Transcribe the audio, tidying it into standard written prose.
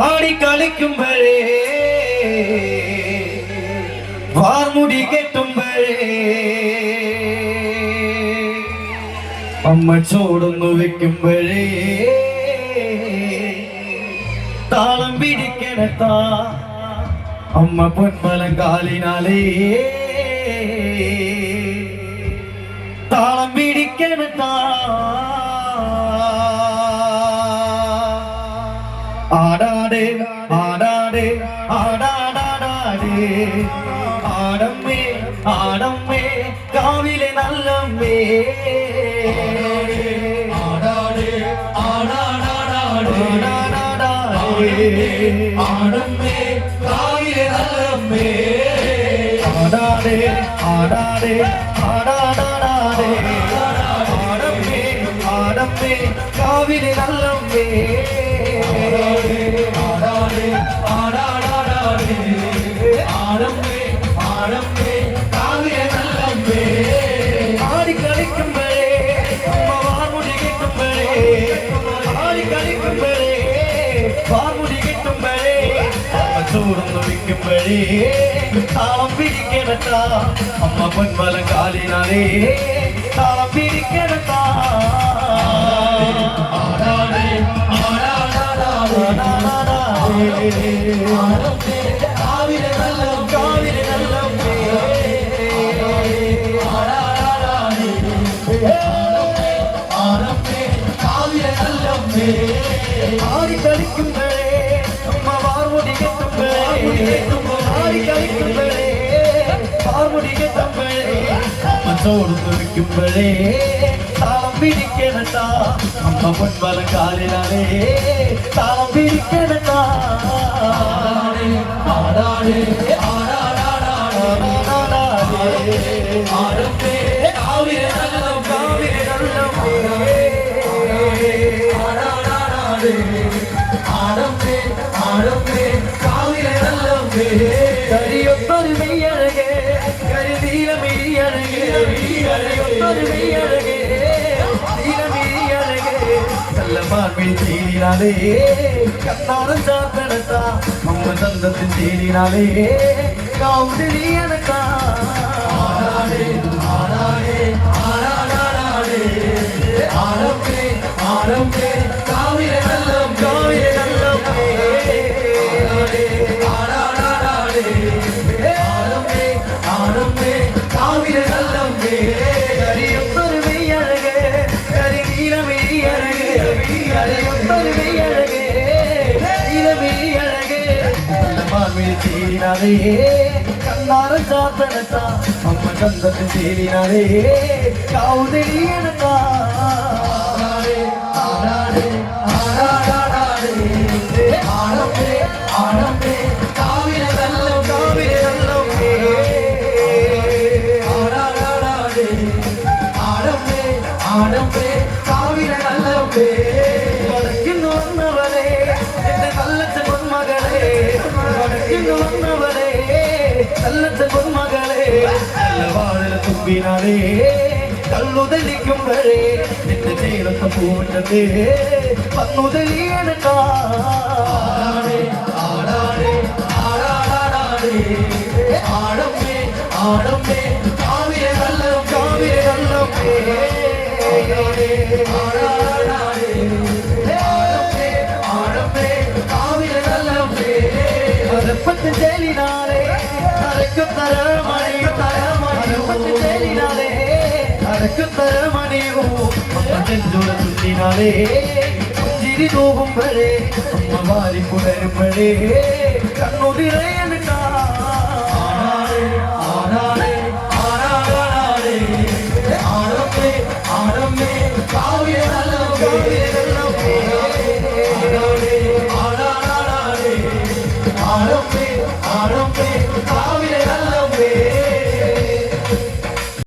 ஆடி കളിക്കുമ്പോഴേ വാർമുടി കെട്ടുമ്പോഴേ അമ്മ ചോടൊന്നു വെക്കുമ്പോഴേ താളം പിടിക്കണത്താ അമ്മ പൊന്മലം കാലിനാലേ താളം പിടിക്കണത്താ ആടാടേ ആടാടേ ആടാടാടാടേ ആടമ്മേ ആടമ്മേ കാവിലെ നല്ലമ്മേ ആടാടേ ആടാടാടാടേ ആടമ്മേ കാവിലെ നല്ലമ്മേ ആടാടേ ആടാടേ ആടാടാടാടേ ആടമ്മേ ആടമ്മേ കാവിലെ നല്ലമ്മേ ആടാടേ ആടാടാടാടേ ആടമ്മേ ആടമ്മേ കാവിലെ നല്ലമ്മേ ആടി കളിക്കുമ്പോഴേ അമ്മ വാർമുടി കെട്ടുമ്പോഴേ ആടി കളിക്കുമ്പോഴേ വാർമുടി കെട്ടുമ്പോഴേ അമ്മ ചോടൊന്നു വിൽക്കുമ്പോഴേ താളം പിടിക്കണത്താ അമ്മ പൊന്മലം കാലിനാലേ താളം പിടിക്കണത്താ ആടാടേ ആടാടാടാടേ ആടമ്മേ കാവിലെ നല്ലമ്മേ കാവിലെ നല്ലമ്മേ ആടമ്മേ കാവിലെ നല്ലമ്മേ ആടി കളിക്കുമ്പോഴേ അമ്മ വാർമുടി കെട്ടുമ്പോഴേ ആടി കളിക്കുമ്പോഴേ വാർമുടി കെട്ടുമ്പോഴേ അമ്മ ചോടൊന്നു വിൽക്കുമ്പോഴേ താളം പിടിക്കണത്താ അമ്മ പൊന്മലം കാലിനാലേ താളം പിടിക്കണത്താ ആടാടേ ആടാടാടാടേ ആടമ്മേ കാവിലെ നല്ലമ്മേ ആടാടാടാടേ ആടമ്മേ ആടമ്മേ കാവിലെ നല്ലമ്മേ കരിയൊത്തൊരു മെയ്യഴകേ കരിനീലമിഴിയഴകേ കരിയൊത്തൊരു മെയ്യഴകേ നീലമിഴിയഴകേ നല്ല മാർമിഴി തീരിനാലേ കണ്ണാടൻ ചാത്തണത്താ അമ്മ ചന്തത്തിൻ തീരിനാലേ കൗതിരിയണത്താ ആടാടേ ആടാടേ ആടാടാടാടേ ആടമ്മേ ആടമ്മേ കാവിലെ നല്ലമ്മേ കാവിലെ നല്ലമ്മേ ആടാടാടാടേ ആടമ്മേ ആടമ്മേ കാവിലെ നല്ലമ്മേ കരിയൊത്തൊരു മെയ്യഴകേ കരിനീലമിഴിയഴകേ കരിയൊത്തൊരു മെയ്യഴകേ നീലമിഴിയഴകേ നല്ല മാർമിഴി തീരിനാലേ കണ്ണാടൻ ചാത്തണത്താ അമ്മ ചന്തത്തിൻ തീരിനാലേ കൗതിരിയണത്താ ആടാടേ ആടാടാടാടേ ആടമ്മേ ആടമ്മേ കാവിലെ നല്ലമ്മേ കാവിലെ നല്ലമ്മേ ആടാടാടാടേ ആടമ്മേ ആടമ്മേ കാവിലെ നല്ലമ്മേ വടക്കിന്ന് വന്നവളെ എന്റെ നല്ലച്ച പൊന്മകളെ വടക്കിന്ന് വന്നവളെ നല്ലച്ച പൊന്മകളെ നല്ല വാഴല തുമ്പിനാലേ കള്ളുതലിക്കുമ്പോഴേ നിന്റെ ചേലത്തെ പൂവിട്ടേ വന്നുതലിയണക്കാ ആടാടേ ആടാടാടാടേ ആടമ്മേ ആടമ്മേ കാവിലെ നല്ലമ്മേ കാവിലെ നല്ലമ്മേ ആടാടാടാടേ ആടമ്മേ ആടമ്മേ കാവിലെ നല്ലമ്മേ മരപ്പത്തിൻ ചേലിനാലേ അരക്കുത്തരമണി മരപ്പത്തിൻ ചേലിനാലേ അരക്കുത്തരമണിയോ അമ്മ ചെഞ്ചോട ചുറ്റിനാലേ പുഞ്ചിരി തൂകുമ്പോഴേ അമ്മ വാരി പുലരുമ്പോഴേ കണ്ണുതിരയണക്കാ ആടാടേ ആടാടാടാടേ ആടമ്മേ ആടമ്മേ കാവിലെ നല്ലമ്മേ